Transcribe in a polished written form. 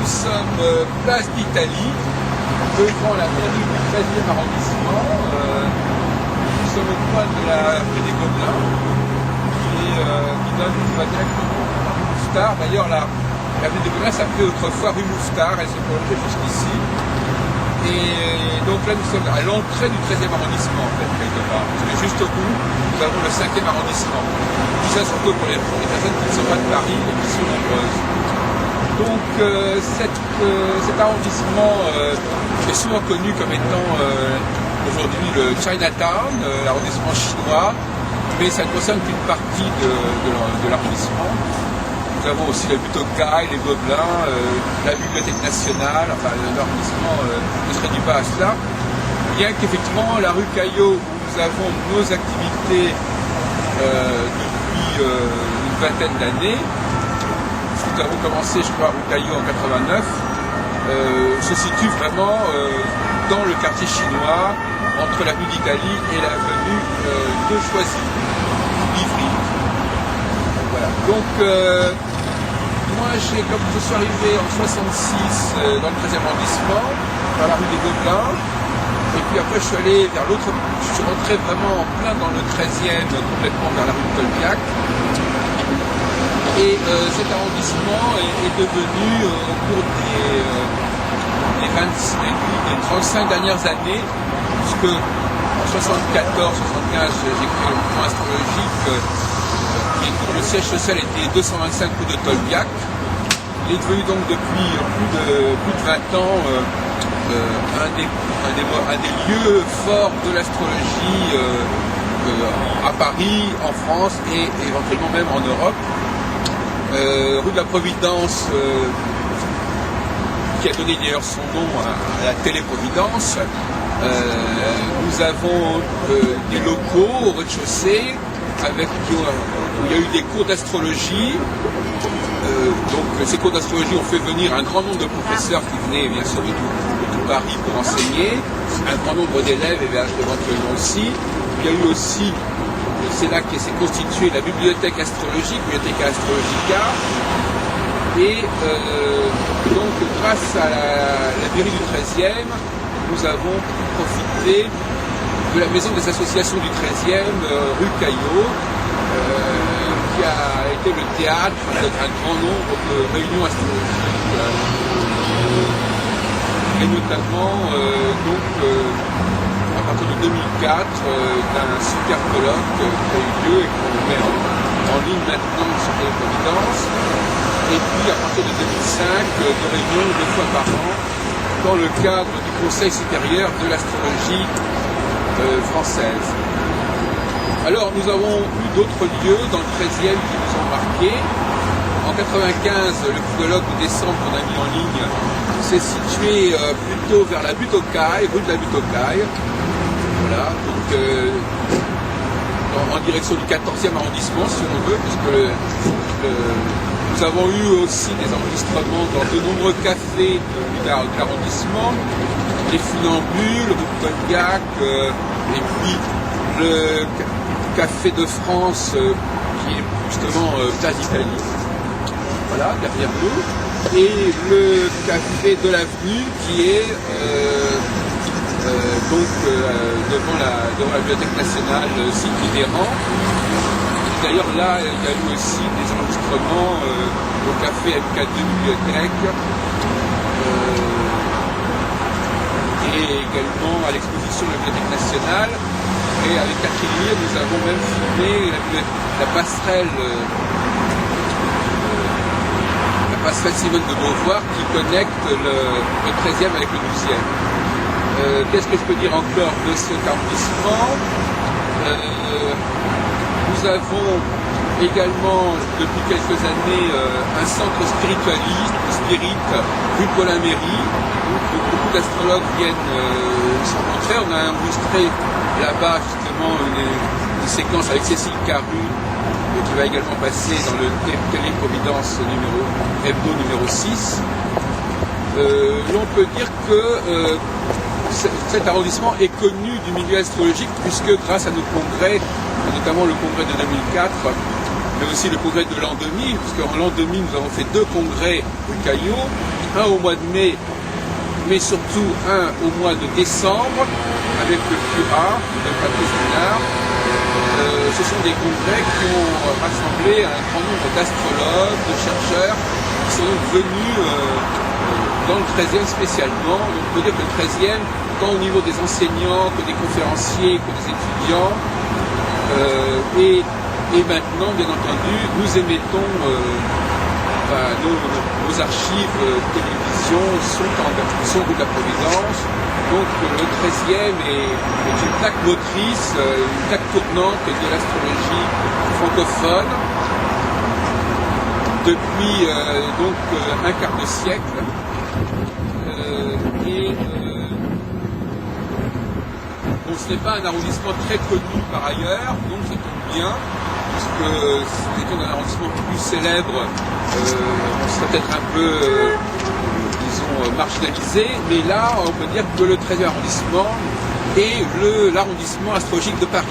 nous sommes place d'Italie, devant la mairie du 13e arrondissement. Nous sommes au coin de la rue des Gobelins, qui va directement à la rue Mouffetard. D'ailleurs, la rue des Gobelins s'appelait autrefois rue Mouffetard, elle s'est prolongée jusqu'ici. Et donc là, nous sommes à l'entrée du 13e arrondissement, en fait, quelque part. Parce que juste au bout, nous avons le 5e arrondissement. Tout ça, surtout pour les personnes qui ne sont pas de Paris et qui sont nombreuses. Donc cet arrondissement est souvent connu comme étant aujourd'hui le Chinatown, l'arrondissement chinois, mais ça ne concerne qu'une partie de l'arrondissement. Nous avons aussi la Butokai, les Gobelins, la Bibliothèque nationale, enfin l'arrondissement ne se réduit pas à cela. Bien qu'effectivement la rue Caillot, où nous avons nos activités depuis une vingtaine d'années, nous avons commencé, je crois, au Caillot en 89, se situe vraiment dans le quartier chinois, entre l'avenue d'Italie et l'avenue de Choisy, d'Ivry. Voilà. Donc, moi, comme je suis arrivé en 66 dans le 13e arrondissement, par la rue des Gobelins, et puis après je suis allé vers l'autre, je suis rentré vraiment en plein dans le 13e, complètement vers la rue de Tolbiac. Et cet arrondissement est devenu, au cours des 35 dernières années, puisque en 74-75, j'ai créé le mouvement astrologique, le siège social était 225 rue de Tolbiac. Il est devenu donc depuis plus de 20 ans un des lieux forts de l'astrologie à Paris, en France et éventuellement même en Europe. Rue de la Providence, qui a donné d'ailleurs son nom à la Télé-Providence. Nous avons des locaux au rez-de-chaussée où il y a eu des cours d'astrologie. Donc ces cours d'astrologie ont fait venir un grand nombre de professeurs qui venaient bien sûr de tout Paris pour enseigner, un grand nombre d'élèves éventuellement aussi. Il y a eu aussi, c'est là qu'est s'est constituée la bibliothèque astrologique, Bibliotheca Astrologica. Et donc grâce à la mairie du 13e, nous avons profité de la maison des associations du 13e, rue Caillot, qui a été le théâtre d'un grand nombre de réunions astrologiques, et notamment à partir de 2004 d'un super colloque qui a eu lieu et qu'on met en ligne maintenant sur Télé-Providence, et puis à partir de 2005 de réunions 2 fois par an dans le cadre du Conseil supérieur de l'astrologie française. Alors nous avons eu d'autres lieux dans le 13e qui nous ont marqués. En 95, le colloque de décembre qu'on a mis en ligne s'est situé plutôt vers la Butokai, rue de la Butokai. Voilà, donc en direction du 14e arrondissement si on veut, puisque nous avons eu aussi des enregistrements dans de nombreux cafés de l'arrondissement, les Funambules, rue de Tolbiac, et puis le Café de France, qui est justement place d'Italie, voilà, derrière nous, et le Café de l'Avenue, qui est devant la Bibliothèque nationale, site Mitterrand. D'ailleurs là, il y a eu aussi des enregistrements au Café MK2 Bibliothèque, et également à l'exposition de la Bibliothèque nationale. Et avec Catherine Lire, nous avons même filmé la passerelle Simone de Beauvoir qui connecte le 13e avec le 12e. Qu'est-ce que je peux dire encore de cet arrondissement? Nous avons également, depuis quelques années, un centre spiritualiste, Spirit, rue Paulin-Méry, où beaucoup d'astrologues viennent se rencontrer. On a enregistré là-bas justement une séquence avec Cécile Caru, qui va également passer dans le Télé-Providence hebdo numéro 6. L'on peut dire que cet arrondissement est connu du milieu astrologique, puisque grâce à nos congrès, notamment le congrès de 2004, mais aussi le congrès de l'an 2000, puisqu'en l'an 2000 nous avons fait 2 congrès rue Caillot, un au mois de mai, mais surtout un au mois de décembre, avec le FURA, le Patrice Pinard. Ce sont des congrès qui ont rassemblé un grand nombre d'astrologues, de chercheurs, qui sont donc venus dans le 13e spécialement. Donc on peut dire que le 13e, tant au niveau des enseignants, que des conférenciers, que des étudiants, et maintenant, bien entendu, nous émettons nos archives télévision sont rue de la Providence. Donc le 13e est une plaque motrice, une plaque tournante de l'astrologie francophone depuis donc un quart de siècle. Bon, ce n'est pas un arrondissement très connu par ailleurs, donc ça tombe bien, puisque si nous étions dans un arrondissement plus célèbre, on serait peut-être un peu, disons, marginalisé, mais là, on peut dire que le 13e arrondissement est l'arrondissement astrologique de Paris.